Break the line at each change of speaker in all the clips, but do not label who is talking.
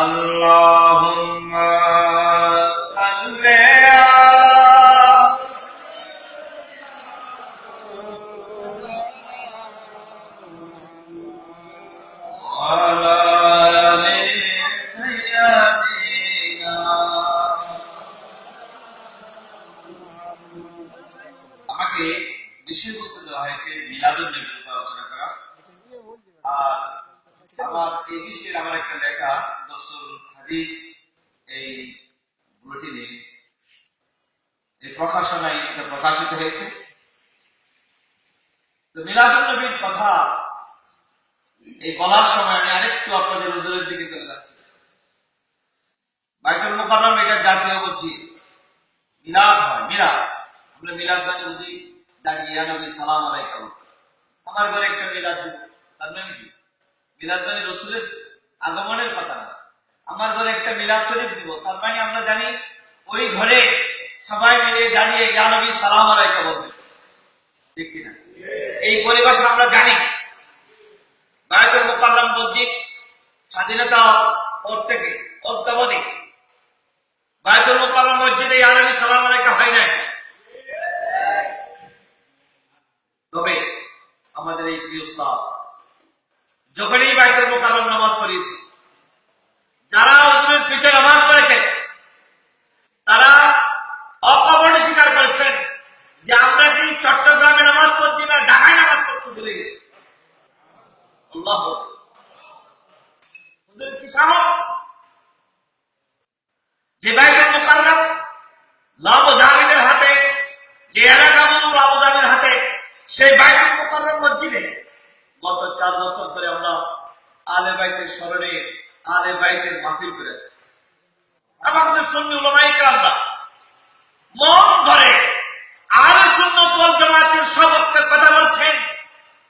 আল্লাহুম্মা সাল্লি আলা আলি সাইয়্যিদিনা। আমাকে বিষয়বস্তু দেওয়া হয়েছে মিলাদুন নবীর উপর আলোচনা করা। আর আমার এই বিষয়ে আমার একটা লেখা দর্শন হাদিস এই বুলেটিনে এই প্রকাশনায় এটা প্রকাশিত হয়েছে। তো মিলাদুন নবীর কথা এই বলার সময় আমি আরেকটু আপনাদের হুজুরের দিকে চলে যাচ্ছি। বাইতুল মুকাররম এটা জাতীয় মসজিদ, মিলাদ হয়, মিলাদ আমরা মিলাদ মানে বুঝি দাঁড়িয়ে ইয়া নবী সালাম আলাইকা। আমার ঘরে একটা মিলাদ দিব, তার মানে কি? মিলাদ মানে রসুলের আগমনের কথা না। আমার ঘরে একটা মিলাদ শরীফ দিব, তার মানে আমরা জানি ওই ঘরে সবাই মিলে দাঁড়িয়ে ইয়া নবী সালাম আলাইকা বলবে, ঠিক কিনা? এই পরিভাষা আমরা জানি। বাইতুল মুকাররম মসজিদ স্বাধীনতা পর থেকে অদ্যাবধি বাইতুল মুকাররম মসজিদে ইয়া নবী সালাম আলাইকা হয় নাই। তবে আমাদের এই প্রিয় উস্তাদ যখনই বাইতুল মুকাররম নামাজ পড়িয়েছে, যারা হুজুরের পিছনে নামাজ পড়েছে তারা অকপটে স্বীকার করেছেন যে আমরা কি চট্টগ্রামে নামাজ পড়ছি না ঢাকায় নামাজ পড়তে ভুলে গেছি। আল্লাহু হুজুর কি সাহস যে বাইতুল মুকাররম আবু জামিলের হাতে, যে এলাকাগুলো আবু জামিলের হাতে, সেই বাইতুল মুকাররম মসজিদে গত 4 বছর ধরে আমরা আলে বাইতের স্মরণে আলে বাইতের মাহফিল করে যাচ্ছি। আমাদের সুন্নি উলামায়ে কেরামরা মন ধরে আলে সুন্নাত ওয়াল জামাতের সবককে কথা বলছেন।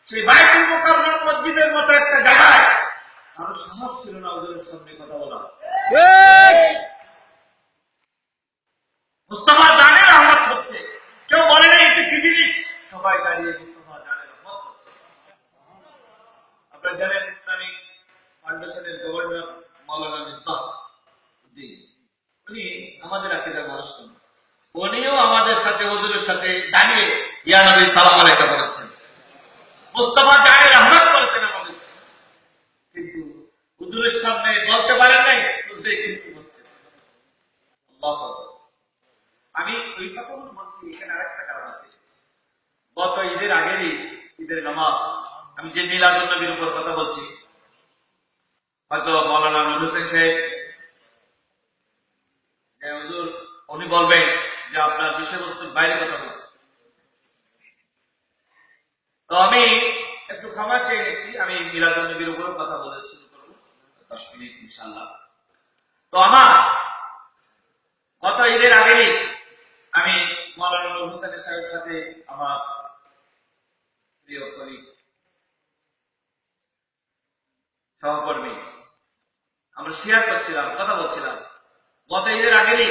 সেই বাইতুল মুকাররম মসজিদের মতো একটা জায়গায় আরো সাহস ছিল না ওদের সামনে কথা বলা। মুস্তাফা জানের রহমত হচ্ছে, কেউ বলে না এটা কি জিনিস, সবাই দাঁড়িয়ে মুস্তাফা জানের রহমত হচ্ছে। আপনারা জানেন ইসলামিক ফাউন্ডেশনের গভর্নর মাওলানা মিসবাহউদ্দিন, উনি আমাদের আকীদার মানুষ, উনিও আমাদের সাথে হুজুরের সাথে দাঁড়িয়ে ইয়া নবী সালাম আলাইকা বলেছেন, মুস্তাফা জানের রহমত করেছেন আমাদের সাথে। কিন্তু হুজুরের সামনে বলতে পারেন নাই, হুজুরে কিন্তু বলছেন। আল্লাহু আকবার। আমি ওই কথাগুলো বলছি, এখানে আরেকটা কারণ আছে। গত ঈদের আগেরই ঈদের নামাজ, আমি যে মিলাদুন নবীর উপর কথা বলছি, হয়তো মাওলানা নুরুল হোসেন সাহেব হুজুর উনি বলবেন যে আপনার বিষয়বস্তুর বাইরে কথা বলছে। তো আমি একটু ক্ষমা চেয়ে নিচ্ছি, আমি মিলাদুন নবীর উপর কথা বলে শুরু করবো 10 মিনিট ইনশাআল্লাহ। তো আমার গত ঈদের আগেরই আমি মাওলানা নুরুল হোসেন সাহেবের সাথে আমার প্রিয় কলিগ সহকর্মী আমরা শেয়ার করছিলাম, কথা বলছিলাম। গত ঈদের আগেরই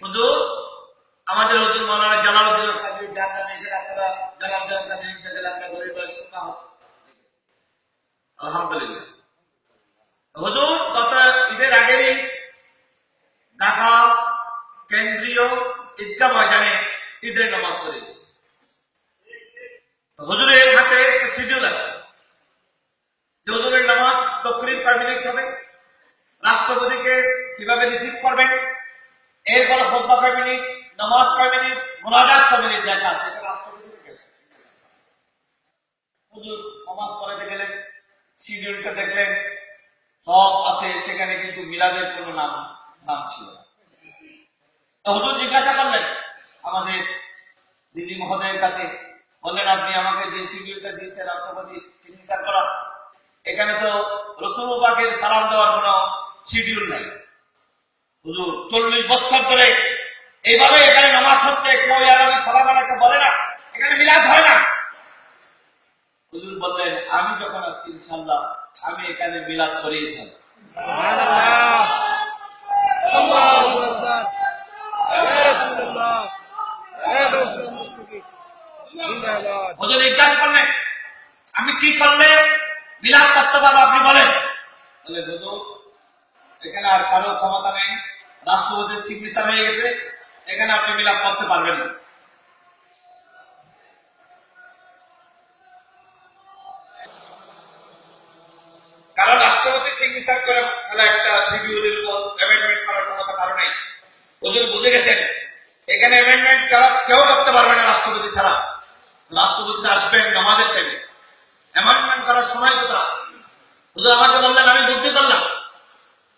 হুজুর আমাদের হুজুর মাওলানা জালালউদ্দিন কাদের জানলাম এখানে আপনারা জালালউদ্দিন কাদের ইন্তেকাল আমরা ঘরে বয়স না আলহামদুলিল্লাহ। হুজুর গত ঈদের আগেরই ঢাকা কেন্দ্রীয় ঈদগাহ ময়দানে ঈদের নামাজ পড়েছে। হুজুরের হাতে একটা শিডিউল আছে, হুজুরের নামাজ তকরির কয় মিনিট হবে, রাষ্ট্রপতিকে কিভাবে রিসিভ করবেন, এরপর খুতবা কয় মিনিট, নামাজ কয় মিনিট, মুনাজাত কয় মিনিট লেখা আছে। এটা রাষ্ট্রপতি থেকে এসেছে। হুজুর নামাজ পড়াতে গেলেন, শিডিউলটা দেখলেন সব আছে, সেখানে কিন্তু মিলাদের কোনো নাম ছিল না। তো হুজুর জিজ্ঞাসা করলেন আমাদের দিদি মহোদয়ের কাছে, বললেন আপনি আমাকে যে শিডিউলটা দিয়েছে রাষ্ট্রপতি সিগনেচার করা, এখানে তো রাসূল পাকের সালাম দেওয়ার কোন শিডিউল নাই। হুজুর 40 বছর ধরে এইভাবে এখানে নামাজ হচ্ছে, কেউ ইয়া নবী সালাম আলাইকা বলে না, এখানে মিলাদ হয় না। হুজুর বললেন আমি যখন আছি ইনশাআল্লাহ আমি এখানে মিলাদ করিয়েছি। সুবহানাল্লাহ, আল্লাহু আকবার, ইয়া রাসূলুল্লাহ, ইয়া রাসূল মুস্তাকিম জিন্দাবাদ। হুজুর জিজ্ঞাসা করলেন আমি কি করলে মিলাদ করতে পারবো আপনি বলেন। বলে হুজুর এখানে আর কারো ক্ষমতা নেই, রাষ্ট্রপতির সিগনেচার হয়ে গেছে, এখানে আপনি মিলাদ করতে পারবেন না। কারণ রাষ্ট্রপতি সিগনেচার করে ফেলা একটা শিডিউলের উপর অ্যামেন্ডমেন্ট করার ক্ষমতা কারো নাই। হুজুর বুঝে গেছেন এখানে অ্যামেন্ডমেন্ট করা কেউ করতে পারবে না রাষ্ট্রপতি ছাড়া। রাষ্ট্রপতি আসবেন নামাজের টাইমে, অ্যামেন্ডমেন্ট করার সময় কোথায়? হুজুর আমাকে বললেন, আমি বুদ্ধি করলাম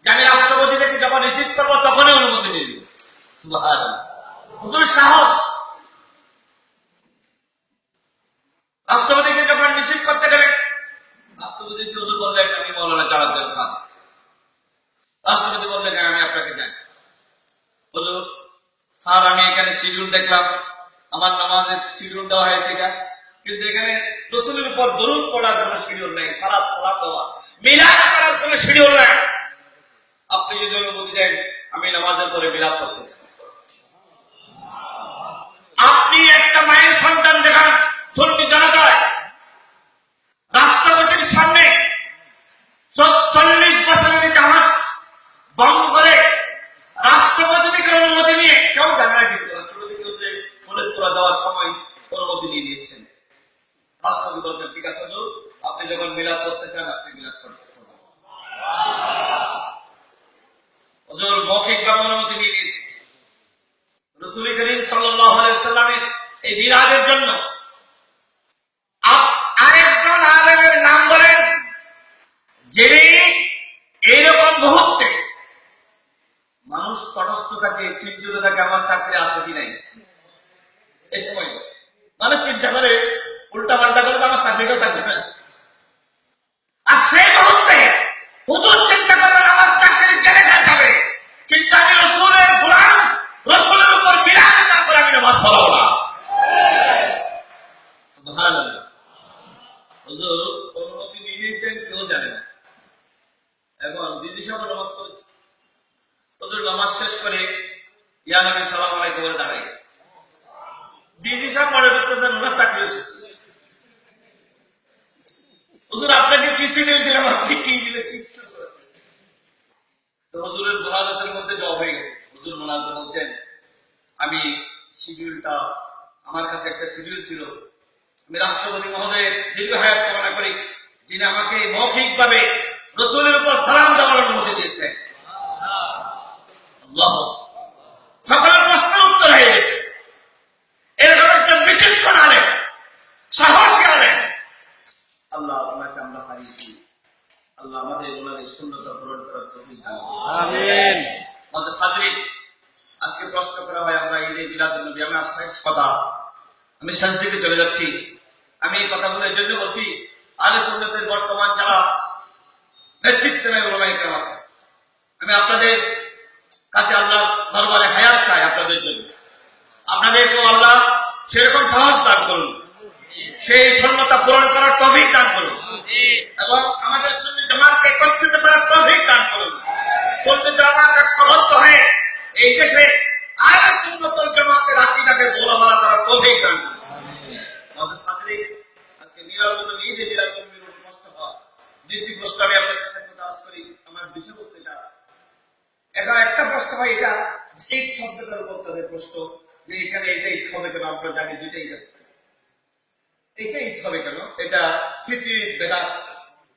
যে আমি রাষ্ট্রপতি থেকে যখন রিসিভ করবো তখনই অনুমতি নিয়ে দিব। সুবহানাল্লাহ, হুজুর সাহস। রাষ্ট্রপতিকে যখন রিসিভ করতে গেলেন, রাষ্ট্রপতিকে হুজুর বললেন আমি মৌলানা জালালউদ্দিন খান। রাষ্ট্রপতি বললেন আমি আপনাকে জানি। হুজুর স্যার, আমি এখানে শিডিউল দেখলাম, আমার নামাজের শিডিউল দেওয়া হয়েছে এটা, কিন্তু এখানে রাসূলের উপর দরুদ পড়ার কোনো শিডিউল নেই, সালাত দেওয়া, মিলাদ করার কোনো শিডিউল নেই। আপনি যদি অনুমতি দেন আমি নামাজের পরে মিলাদ করতে চাই। আপনি একটা মায়ের সন্তান দেখান সুন্নি জনতায় রাষ্ট্রপতির সামনে 40 বছরের ইতিহাস ভঙ্গ করে রাষ্ট্রপতি থেকে অনুমতি নিয়ে, কেউ জানে না কিন্তু রাষ্ট্রপতিকে বলে তোলা দেওয়ার সময় অনুমতি নিয়ে নিয়েছেন। রাষ্ট্রপতি বলছেন ঠিক আছে হুজুর, আপনি যখন মিলাদ করতে চান আপনি মিলাদ করতে পারবেন। হুজুর মৌখিকভাবে অনুমতি নিয়ে নিয়েছেন। রাসূল করিম সাল্লাল্লাহু আলাইহি ওয়াসাল্লামের এই মিলাদের জন্য আরেকজন আলেমের নাম বলেন যিনি এইরকম মুহূর্তে মানুষ তটস্থ থাকে, চিন্তিত থাকে আমার চাকরি আছে কি নাই। এই সময় মানুষ চিন্তা করে উল্টা পাল্টা করে আমার চাকরিটাও থাকবে না। আর সেই মুহূর্তে হুজুর চিন্তা করবেন আমার চাকরি গেলে যাবে, কিন্তু আমি রাসূলের গোলাম, রাসূলের উপর মিলাদ না করে আমি নামাজ পড়াবো না। সুবহানাল্লাহ। হুজুর অনুমতি নিয়ে নিয়েছেন, কেউ জানে না। এখন দিদি সব নামাজ পড়ছে, হুজুর নামাজ শেষ করে ইয়া নবী সালাম আলাইকুম বলে দাঁড়াই গেছে। ডিজি সাহেব মনে করতেছেন ওনার চাকরি শেষ। হুজুর আপনাকে কি শিডিউল দিলাম, আপনি কি দিলেন? তো হুজুরের মোনাজাতের মধ্যে জবাব হয়ে গেছে। হুজুর মোনাজাত বলছেন আমি শিডিউলটা, আমার কাছে একটা শিডিউল ছিল, আমি রাষ্ট্রপতি মহোদয়ের দীর্ঘ হায়াত কামনা করি যিনি আমাকে মৌখিকভাবে রাসূলের উপর সালাম দেওয়ার অনুমতি দিয়েছেন। আল্লাহ, সকলের প্রশ্নের উত্তর হয়ে গেছে। এরকম একজন বিচক্ষণ আলেম, সাহসী আলেম, আল্লাহ ওনাকে আমরা হারিয়েছি। আল্লাহ আমাদের ওনাদের শূন্যতা পূরণ করার তৌফিক দান করুন। আমিন। আমাদের সাদরি আজকে প্রশ্ন করা হয় আমরা ঈদে মিলাদুন নবী, আমি শেষ কথা, আমি শেষ দিকে চলে যাচ্ছি। আমি এই কথাগুলো এই জন্য বলছি, আহলে সুন্নাতের বর্তমান যারা নেতৃত্বে উলামায়ে কেরাম আছে, আমি আপনাদের কাছে আল্লাহ দরবারে হায়াত চাই আপনাদের জন্য। আপনাদেরকেও আল্লাহ সেরকম সাহস দান করুন, সেই শূন্যতা পূরণ করার তৌফিক দান করুন, এবং আমাদের সুন্নি জামাতকে একত্রিত করার তৌফিক দান করুন। সুন্নি জামাত ঐক্যবদ্ধ হয়ে এই দেশে আহলে সুন্নাত ওয়াল জামাতের আকীদাকে গোলাবালা করার তৌফিক দান করুন। আমাদের সাথে আজকে মিলাদুন নবী, ঈদে মিলাদুন নবীর উপর প্রশ্ন হয়, দুটি প্রশ্ন আমি আপনাদের কাছে আরজ করি। আমার বিষয়বস্তুটা এখন একটা প্রশ্ন হয়, এটা এই শব্দটার উপর তাদের প্রশ্ন যে এখানে এটা ঈদ হবে কেন? আমরা জানি দুইটা ঈদ আছে, এটা ঈদ হবে কেন? এটা তৃতীয় ঈদ বেদাত,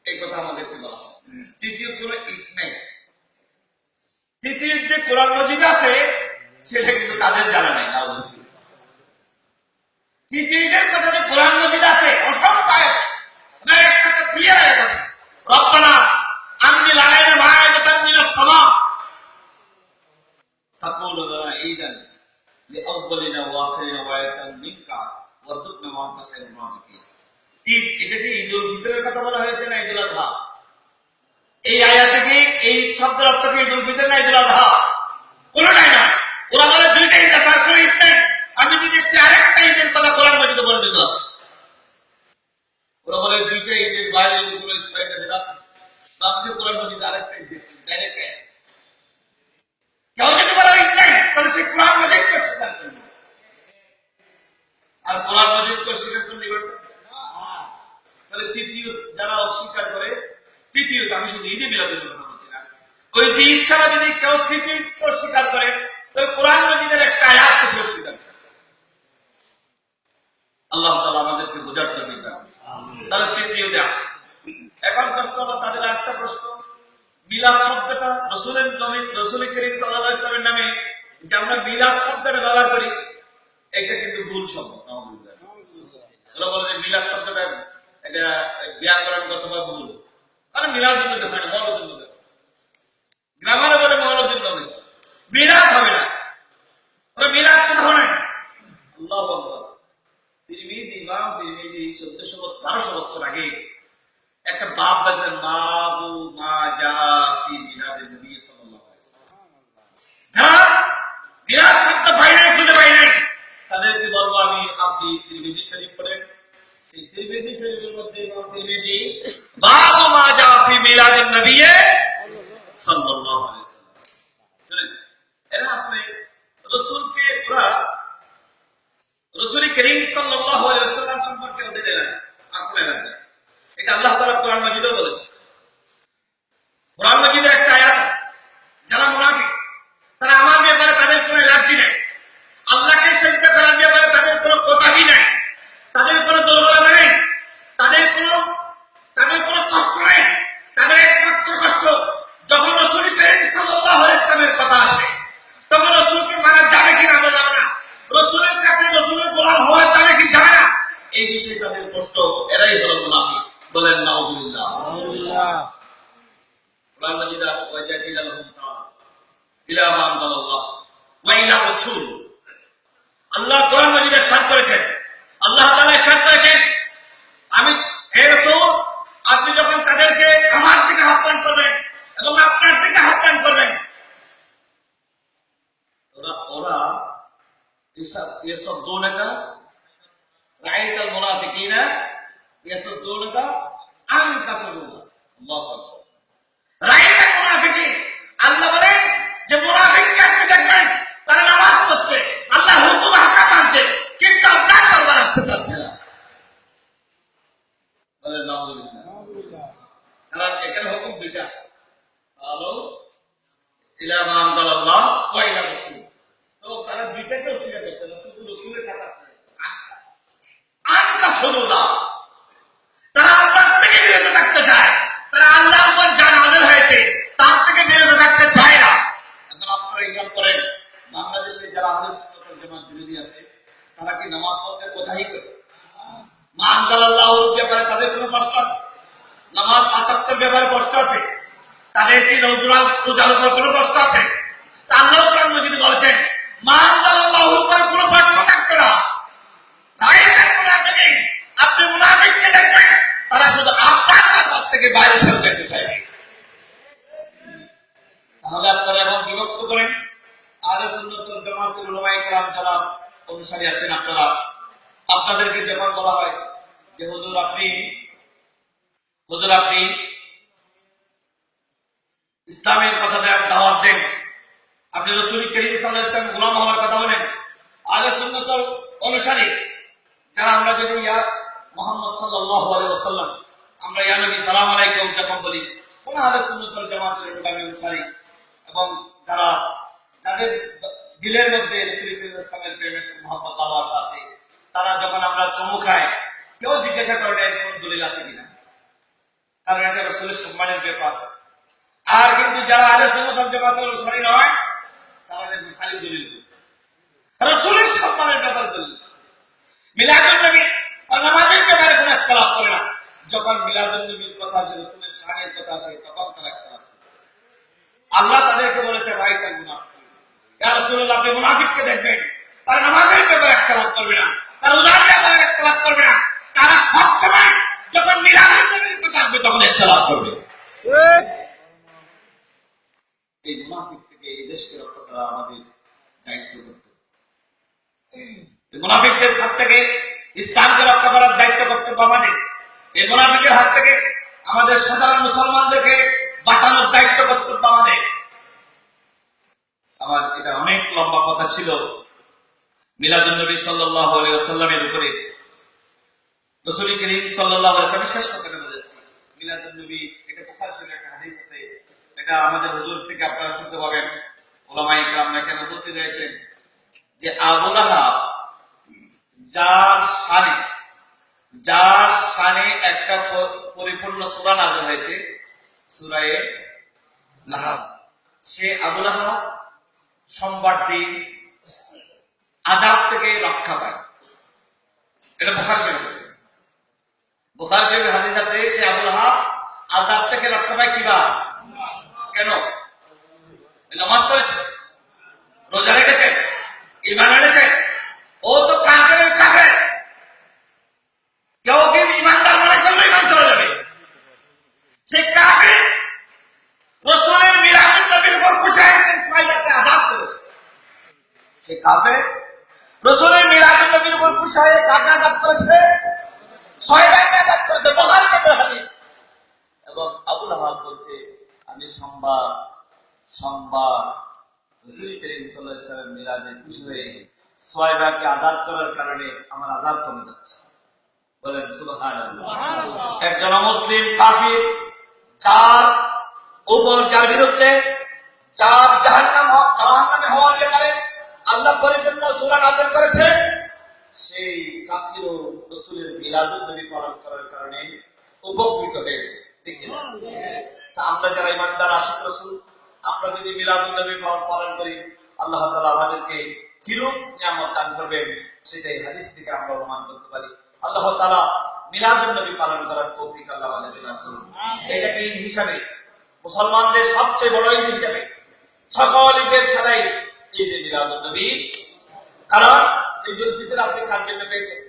এই কথা আমাদেরকে বলা হয়। তৃতীয় কোন ঈদ নেই। তৃতীয় ঈদ যে কোরআন মজিদে আছে সেটা কিন্তু তাদের জানা নাই। তৃতীয় ঈদের কথা যে কোরআন মজিদে আছে অসংখ্য আয়াত, একটা ক্লিয়ার আয়াত আছে, রব্বানা আনজিল আলাইনা মাআইদাতান মিনাস সামা তাকুনু লানা ঈদান লিআউয়ালিনা ওয়া আখিরিনা ওয়া আয়াতান মিনকা ওয়ারযুকনা ওয়া আনতা খায়রুর রাযিকিন। ঈদ, এটা কি ঈদুল ফিতরের কথা বলা হয়েছে না ঈদুল আযহা? এই আয়াতে কি এই শব্দের অর্থ কি ঈদুল ফিতর না ঈদুল আযহা? কোনটাই না। ওরা বলে দুইটা ঈদ আছে, আর কোন ঈদ নেই। আমি যদি দেখছি আরেকটা ঈদের কথা কোরআন মাজিদে বর্ণিত আছে। ওরা বলে দুইটা ঈদের বাইরে কোনো ঈদ পাইটা দিলাম, আমি কোরআন মাজিদে আরেকটা ঈদ দেখছি, ডাইরেক্ট কেউ যদি বলে ঈদ নাই তাহলে সে কোরআন মাজিদকে স্বীকার করবে, আর কোরআন মাজিদকে স্বীকার করলে তাহলে তৃতীয় যারা অস্বীকার করে, তৃতীয়ত আমি শুধু ঈদে মিলাদুন নবীর কথা বলছি না, ওই দিন ছাড়া যদি কেউ তৃতীয় স্বীকার করে তো কোরআন মাজিদের একটা আয়াতকে সে স্বীকার করে। আল্লাহ তাআলা আমাদেরকে বোঝার জন্য তাহলে তৃতীয়তে আছে। এখন প্রশ্ন হলো তাদের একটা প্রশ্ন, মিলাদ শব্দটা রসুলের নামে, রসুল করিম সাল্লাল্লাহু আলাইহি ওয়াসাল্লামের নামে যে আমরা মিলাদ শব্দটা ব্যবহার করি, এটা কিন্তু ভুল শব্দ। ওরা বলে যে মিলাদ শব্দটা এটা ব্যাকরণগতভাবে ভুল, মানে মিলাদ হয় না, মৌলুদ নবী। গ্রামারে বলে মৌলুদ নবী, মিলাদ হবে না, ওরা মিলাদ কোন হবে না। আল্লাহু আকবার। তিরমিজি, ইমাম তিরমিজি 1400-1200 বছর আগে একটা বাব বাজেন, বাবু মা জা ফি মিলাদিন নবী সাল্লাল্লাহু আলাইহি ওয়াসাল্লাম। যারা মিলাদ শব্দ পাই নাই, খুঁজে পাই নাই, তাদেরকে বলবো আমি, আপনি তিরমিজি শরীফ পড়েন। সেই তিরমিজি শরীফের মধ্যে ইমাম তিরমিজি বাবু মা জা ফি মিলাদিন নবী সাল্লাল্লাহু আলাইহি ওয়াসাল্লাম। এরা আসলে রাসূলকে পুরা রাসূল করিম সাল্লাল্লাহু আলাইহি ওয়াসাল্লাম সম্পর্কে ওদের আকলে রাখে। এটা আল্লাহ তাআলা কোরআন মাজিদেও বলেছে। কোরআন মাজিদে একটা আয়াত, যারা মুনাফিক তারা আমার ব্যাপারে তাদের কোনো লাভই নাই, আল্লাহকে সিজদা করার ব্যাপারে তাদের কোনো কথাই নাই, তাদের কোনো দুর্বলতা নেই, তাদের কোনো কষ্ট নেই। তাদের একমাত্র কষ্ট যখন রাসূল করিম সাল্লাল্লাহু আলাইহি ওয়াসাল্লামের কথা আসে, তখন রাসূলকে মানা যাবে কি না যাবে না, রাসূলের কাছে রাসূলের গোলাম হওয়া যাবে কি যাবে না, এই বিষয়ে তাদের কষ্ট। এরাই হলো মুনাফিক। বলেন নাউযুবিল্লাহ। কোরআন মাজিদে আছে ওয়াজাদিলা লাহুম তাআলা ইলা মা আনজালাল্লাহ ওয়া ইলা রাসূল। আল্লাহ কোরআন মাজিদে ইরশাদ করেছেন, আল্লাহ তাআলা ইরশাদ করেছেন, আমি হে রাসূল, আপনি যখন তাদেরকে আমার দিকে আহ্বান করবেন এবং আপনার দিকে আহ্বান করবেন, ওরা ইয়াসুদ্দুনাকা রাআইতাল মুনাফিকিনা ইয়াসুদ্দুনাকা আনকা সুদুরা। আল্লাহু আকবার। রাআইতাল মুনাফিকিন, আল্লাহ বলেন যে মুনাফিককে আপনি দেখবেন তারা নামাজ পড়ছে, আল্লাহর হুকুম হাকাম মানছে, কিন্তু আপনার দরবার আসতে চাচ্ছে না। বলেন নাউযুবিল্লাহ। কারণ এখানে হুকুম দুইটা, আলো ইলা মা আনজালাল্লাহ ওয়া ইলা রাসূল। তো তারা দুইটাকে অস্বীকার করতে না, শুধু রাসূলের কথা আনকা সুদুরা। তারা আল্লাহর থেকে বিরত থাকতে চায়, তারা আল্লাহর উপর যা নাযিল হয়েছে তার থেকে বিরত থাকতে চায় না। এখন আপনারা হিসাব করেন, বাংলাদেশে যারা আহলে সুন্নাত ওয়াল জামাত বিরোধী আছে, তারা কি নামাজ পড়তে কোথায় করে? মা আনজালাল্লাহর ব্যাপারে তাদের কোনো প্রশ্ন আছে? নামাজ আসক্তের ব্যাপারে প্রশ্ন আছে? তাদের কি রোজার উপর কোনো প্রশ্ন আছে? আল্লাহ কোরআন মাজিদে বলেছেন মা আনজালাল্লাহর উপর কোনো প্রশ্ন থাকবে না। আপনি মুনাফিককে দেখবেন তারা শুধু আপনার কাছ থেকে বাইরে চলে যেতে চাইবে। তাহলে আপনারা এমন বিভক্ত করেন, আহলে সুন্নাত ওয়াল জামাতের উলামায়ে কেরাম যারা অনুসারী আছেন, আপনাদেরকে যখন বলা হয় যে হুজুর আপনি ইসলামের কথা দাওয়াত দেন, আপনি রাসূল করিম সাল্লাল্লাহু আলাইহি ওয়াসাল্লাম গোলাম হওয়ার কথা বলেন, আহলে সুন্নাত অনুসারী যারা আমরা যদি ইয়া মুহাম্মদ সাল্লাল্লাহু আলাইহি ওয়াসাল্লাম, আমরা ইয়া নবী সালাম আলাইকুম যখন বলি, কোন আহলে সুন্নাত ওয়াল জামাতের লোকামি অনুসারী এবং যাদের দিলের মধ্যে রাসূল ইসলামের প্রেমের মুহাব্বত ভালোবাসা আছে, তারা যখন আমরা চুমু খাই, কেউ জিজ্ঞাসা করে এর কোন দলিল আছে কিনা, কারণ এটা রাসূলের সম্মানের ব্যাপার। আর কিন্তু যারা আহলে সুন্নাত ওয়াল জামাতের অনুসারী নয়, তারা দেখবেন খালি দলিল বুঝে, রাসূলের সম্মানের ব্যাপার দলিল। মিলাদুন নবী আর নামাজের ব্যাপারে কোনো ইখতিলাফ করে না। যখন মিলাদুন নবীর কথা আসে, রাসূলের শানের কথা আসে, তখন তারা ইখতিলাফ করে। আল্লাহ তাদেরকে বলেছে রাআইতাল মুনাফিকিন, ইয়া রাসূলুল্লাহ আপনি মুনাফিককে দেখবেন তারা নামাজের ব্যাপারে ইখতিলাফ করবে না, তারা রোজার ব্যাপারে ইখতিলাফ করবে না, তারা সবসময় যখন মিলাদুন নবীর কথা আসবে তখন ইখতিলাফ করবে। এই মুনাফিক থেকে এই দেশকে রক্ষা করা আমাদের দায়িত্ব। মুনাফিকদের হাত থেকে ইসলামকে রক্ষা করার দায়িত্ব কর্তব্য আমাদের। এই মুনাফিকের হাত থেকে আমাদের সাধারণ মুসলমানদেরকে বাঁচানোর দায়িত্ব কর্তব্য আমাদের। আমার এটা অনেক লম্বা কথা ছিল মিলাদুন নবী সাল্লাল্লাহু আলাইহি ওয়াসাল্লামের উপরে। রাসূল করিম সাল্লাল্লাহু আলাইহি ওয়াসাল্লাম শেষ কথা বলে যাচ্ছে মিলাদুন নবী, এটা বুখারী শরীফের একটা হাদিস আছে, এটা আমাদের হুজুর থেকে আপনারা শুনতে পাবেন, ওলামায়ে কেরামরা কেন উপস্থিত হয়েছেন, যে আবু লাহাব যার শানে একটা পরিপূর্ণ সূরা নাযিল হয়েছে, সূরা লাহাব, সে আবু লাহাব সোমবার দিন আযাব থেকে রক্ষা পায়। এটা বুখারী শরীফে, বুখারী শরীফের হাদিস আছে, সে আবু লাহাব আযাব থেকে রক্ষা পায় কিভাবে? কেন? নামাজ পড়েছে, রোজা রেখেছে, ঈমান এনেছে। ও তো কাফেরের কাফের, কেউ কি ঈমানদার মনে করলে ঈমান চলে যাবে। সে কাফের রাসূলের মিলাদুন নবীর উপর মুজাহিদিন সাহাবাকে আযাব করেছে। সে কাফের রাসূলের মিলাদুন নবীর উপর মুজাহিদ কাকে আযাব করেছে? সাহাবাকে আযাব করেছে। বুখারী শরীফের হাদিস। এবং আবু লাহাব বলছে, আমি সোমবার রাসূল করিম সাল্লাল্লাহু আলাইহি ওয়াসাল্লাম মিলাদে খুশি হয়ে সাহাবাকে আযাব করার কারণে আমার আযাব কমে যাচ্ছে। বলেন সুবহানাল্লাহ। একজন মুসলিম কাফির যার বিরুদ্ধে জাহান্নামে হওয়ার ব্যাপারে আল্লাহ পরিপূর্ণ সূরা নাযিল করেছে, সেই কাফিরও রাসূলের মিলাদুন নবী পালন করার কারণে উপকৃত হয়েছে। ঠিক না? তা আমরা যারা ঈমানদার আশিক রাসূল, আমরা যদি মিলাদুন নবী পালন করি, আল্লাহ তাআলা আমাদেরকে কিরূপ নিয়ামত দান করবেন সেটাই হাদিস থেকে আমরা অনুমান করতে পারি। আল্লাহ তাআলা মিলাদুন নবী পালন করার তৌফিক আল্লাহ আমাদের দান করুন। এটাকে ঈদ হিসাবে, মুসলমানদের সবচেয়ে বড় ঈদ হিসাবে, সকল ঈদের সাথে ঈদ মিলাদুন নবী। কারণ ঈদুল ফিতর আপনি কার জন্য পেয়েছেন?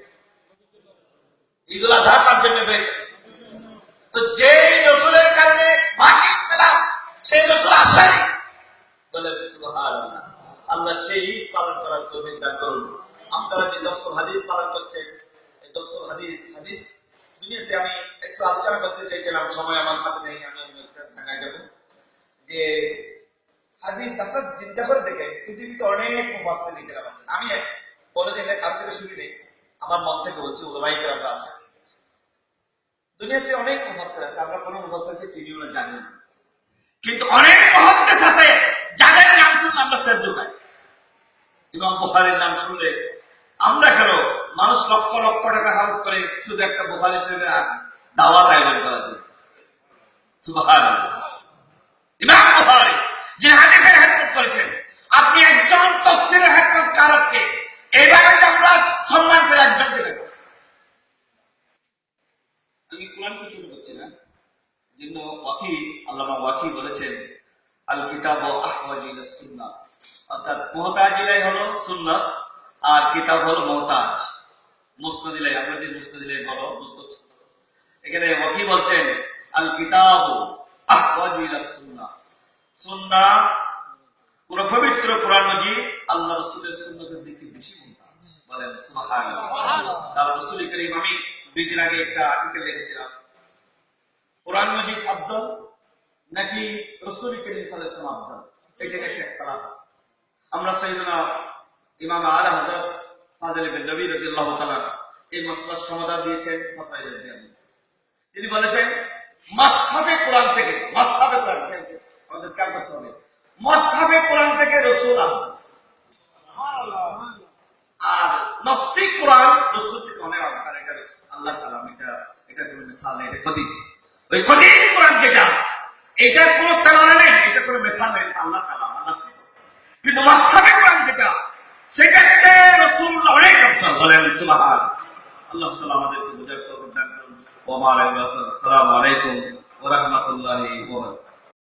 ঈদুল আযহা কার জন্য পেয়েছেন? তো যে রাসূলের কারণে বাকি পেলাম, সেই রাসূল আসেনি। বলেন সুবহানাল্লাহ। আল্লাহ সেই ঈদ পালন করার তৌফিক দান করুন। আপনারা যে 10 হাদিস পালন করছেন, এই 10 হাদিস দুনিয়াতে আমি একটু আলোচনা করতে চাইছিলাম, সময় আমার হাতে নেই, আমি থাকা যাব। যে হাদিস আপনার চিন্তা করে দেখেন, পৃথিবীতে অনেক মুফাসসিরিন কেরাম আছেন। আমি বলে যে কাছ থেকে শুনি নেই, আমার মন থেকে বলছি, ওলামায়ে কেরামরা আছে দুনিয়াতে, অনেক মুফাসসির আছে, আমরা কোনো মুফাসসিরকে চিনিও না, জানি না। কিন্তু অনেক মুহাদ্দিস আছে যাদের নাম শুনলে আমরা সেজদা করি। ইমাম বুখারীর নাম শুনলে আমরা কেন, মানুষ লক্ষ লক্ষ টাকা খরচ করে শুধু একটা বুখারী শরীফের দাওয়াত আয়োজন করার জন্য। সুবহানাল্লাহ। ইমাম বুখারী যে হাদিসের হেফাজত করেছেন, আপনি একজন তাফসীরের হেফাজতকারকে এইভাবে আমরা সম্মান করে একজনকে দেখো। আমি কোরআন কি শুরু করছি না, জন্য আল্লামা ওয়াকি বলেছেন, আল কিতাব আহওয়াজু ইলাস সুন্নাহ, অর্থাৎ মুহতাজ ইলাই হলো সুন্নাত, আর কিতাব হলো মুহতাজ। মুসনাদ ইলাই, আমরা যে মুসনাদ ইলাই বলো, মুসনাদ, এখানে ওয়াকি বলছেন আল কিতাব আহওয়াজু ইলাস সুন্নাহ, সুন্নাহ পুরো পবিত্র কোরআন মাজিদ আল্লাহ রাসূলের সুন্নাতের দিকে বেশি মুহতাজ। বলেন সুবহানাল্লাহ। তার রাসূল করিম, আমি 2 দিন আগে একটা আর্টিকেল লিখেছিলাম, কোরআন মাজিদ আফদল নাকি রাসূল করিম সাল্লাল্লাহু আলাইহি ওয়াসাল্লাম আফদল, এটা নিয়ে ইখতিলাফ আছে। আমরা সাইয়েদনা ইমাম আলা হযরত ফাযিল ইবনে নবী রাদিয়াল্লাহু তাআলা এই মাসলার সমাধান দিয়েছেন ফতোয়া রাদিয়াল্লাহু। তিনি বলেছেন মাসহাবে কোরআন থেকে, মাসহাবে কোরআন থেকে আমাদের কাজ করতে হবে, মাসহাবে কোরআন থেকে রাসূল আফদল, আর নফসি কোরআন রাসূল থেকে অনেক আলাদা। এটা আল্লাহ তাআলা এটা কোনো মিসাল নেই, এটা কদিন, ওই কদিন কোরআন যেটা, এটা কোনো তালানা নেই, এটা কোনো মিসাল নেই, আল্লাহ তাআলা নাসি। কিন্তু মাসহাবে কোরআন যেটা, সেটা হচ্ছে রাসূলুল্লাহ অনেক আফদল। বলেন সুবহানাল্লাহ। আল্লাহ তাআলা আমাদেরকে বুঝার তৌফিক দান করুন। ওয়া আসসালামু আলাইকুম ওয়া রাহমাতুল্লাহি ওয়া বারাকাতুহু।